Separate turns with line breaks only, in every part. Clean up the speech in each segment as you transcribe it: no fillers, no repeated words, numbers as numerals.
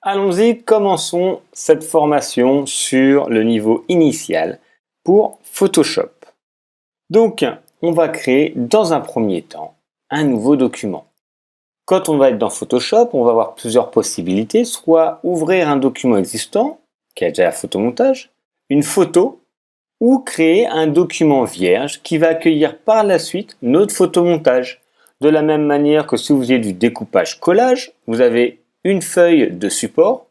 Allons-y, commençons cette formation sur le niveau initial pour Photoshop. Donc, on va créer dans un premier temps un nouveau document. Quand on va être dans Photoshop, on va avoir plusieurs possibilités, soit ouvrir un document existant, qui a déjà la photomontage, une photo, ou créer un document vierge qui va accueillir par la suite notre photomontage. De la même manière que si vous faisiez du découpage collage, vous avez une feuille de support,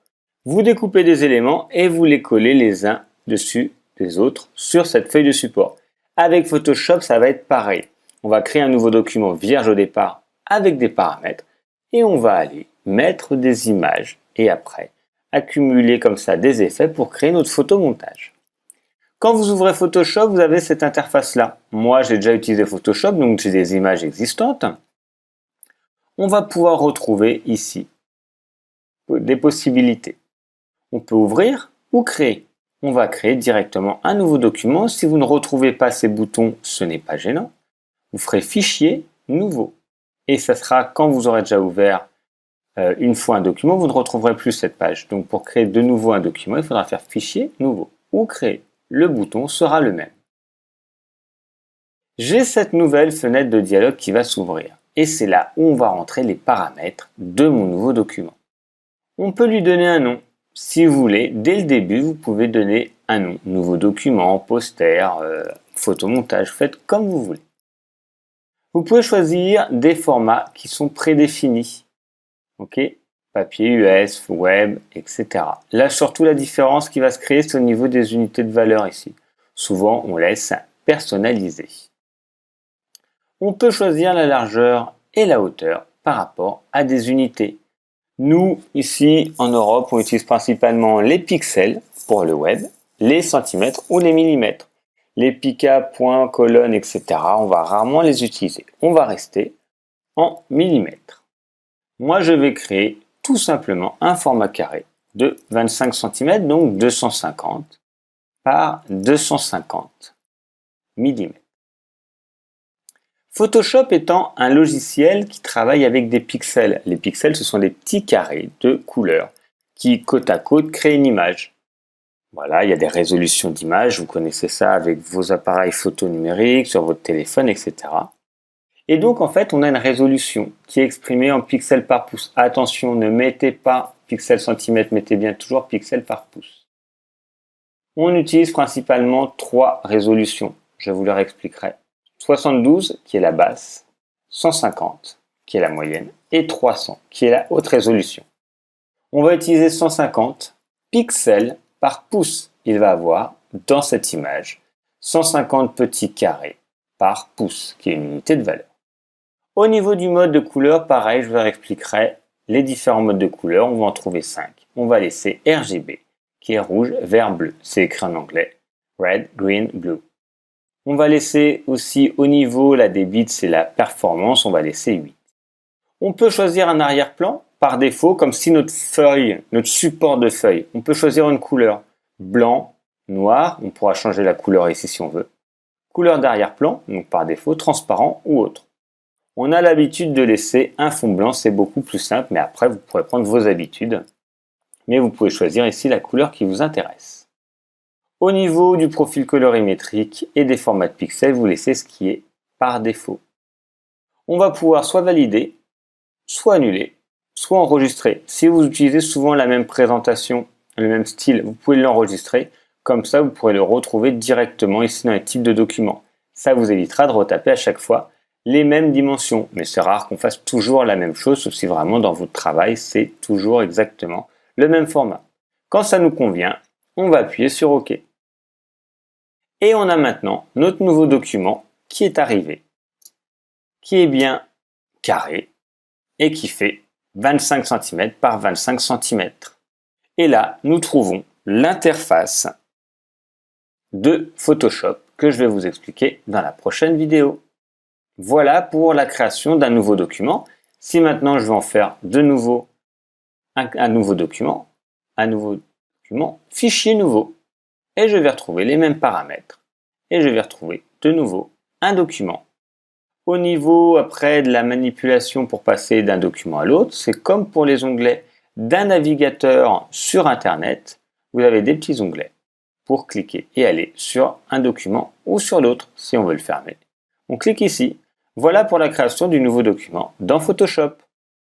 vous découpez des éléments et vous les collez les uns dessus les autres sur cette feuille de support. Avec Photoshop, ça va être pareil. On va créer un nouveau document vierge au départ avec des paramètres et on va aller mettre des images et après accumuler comme ça des effets pour créer notre photomontage. Quand vous ouvrez Photoshop, vous avez cette interface-là. Moi, j'ai déjà utilisé Photoshop, donc j'ai des images existantes. On va pouvoir retrouver ici des possibilités. On peut ouvrir ou créer. On va créer directement un nouveau document. Si vous ne retrouvez pas ces boutons, ce n'est pas gênant. Vous ferez Fichier, Nouveau. Et ça sera quand vous aurez déjà ouvert une fois un document, vous ne retrouverez plus cette page. Donc pour créer de nouveau un document, il faudra faire Fichier, Nouveau ou Créer. Le bouton sera le même. J'ai cette nouvelle fenêtre de dialogue qui va s'ouvrir et c'est là où on va rentrer les paramètres de mon nouveau document. On peut lui donner un nom. Si vous voulez, dès le début, vous pouvez donner un nom. Nouveau document, poster, photomontage, faites comme vous voulez. Vous pouvez choisir des formats qui sont prédéfinis. Ok ? Papier, US, web, etc. Là, surtout la différence qui va se créer, c'est au niveau des unités de valeur ici. Souvent, on laisse personnaliser. On peut choisir la largeur et la hauteur par rapport à des unités. Nous, ici, en Europe, on utilise principalement les pixels pour le web, les centimètres ou les millimètres. Les picas, points, colonnes, etc., on va rarement les utiliser. On va rester en millimètres. Moi, je vais créer tout simplement un format carré de 25 cm, donc 250 par 250 mm. Photoshop étant un logiciel qui travaille avec des pixels. Les pixels, ce sont des petits carrés de couleurs qui, côte à côte, créent une image. Voilà, il y a des résolutions d'images, vous connaissez ça avec vos appareils photo numériques, sur votre téléphone, etc. Et donc, en fait, on a une résolution qui est exprimée en pixels par pouce. Attention, ne mettez pas pixels centimètres, mettez bien toujours pixels par pouce. On utilise principalement 3 résolutions. Je vous leur expliquerai. 72, qui est la basse, 150, qui est la moyenne, et 300, qui est la haute résolution. On va utiliser 150 pixels par pouce. Il va avoir, dans cette image, 150 petits carrés par pouce, qui est une unité de valeur. Au niveau du mode de couleur, pareil, je vous expliquerai les différents modes de couleur. On va en trouver 5. On va laisser RGB, qui est rouge, vert, bleu. C'est écrit en anglais. Red, green, blue. On va laisser aussi au niveau, là, des bits, c'est la performance. On va laisser 8. On peut choisir un arrière-plan par défaut, comme si notre feuille, notre support de feuille, on peut choisir une couleur. Blanc, noir. On pourra changer la couleur ici si on veut. Couleur d'arrière-plan, donc par défaut, transparent ou autre. On a l'habitude de laisser un fond blanc, c'est beaucoup plus simple, mais après vous pourrez prendre vos habitudes. Mais vous pouvez choisir ici la couleur qui vous intéresse. Au niveau du profil colorimétrique et des formats de pixels, vous laissez ce qui est par défaut. On va pouvoir soit valider, soit annuler, soit enregistrer. Si vous utilisez souvent la même présentation, le même style, vous pouvez l'enregistrer. Comme ça, vous pourrez le retrouver directement ici dans les types de documents. Ça vous évitera de retaper à chaque fois les mêmes dimensions, mais c'est rare qu'on fasse toujours la même chose, sauf si vraiment dans votre travail, c'est toujours exactement le même format. Quand ça nous convient, on va appuyer sur OK. Et on a maintenant notre nouveau document qui est arrivé, qui est bien carré et qui fait 25 cm par 25 cm. Et là, nous trouvons l'interface de Photoshop que je vais vous expliquer dans la prochaine vidéo. Voilà pour la création d'un nouveau document. Si maintenant je vais en faire de nouveau un nouveau document, fichier nouveau, et je vais retrouver les mêmes paramètres, et je vais retrouver de nouveau un document. Au niveau après de la manipulation pour passer d'un document à l'autre, c'est comme pour les onglets. d'un navigateur sur Internet, vous avez des petits onglets pour cliquer et aller sur un document ou sur l'autre si on veut le fermer. On clique ici. Voilà pour la création du nouveau document dans Photoshop.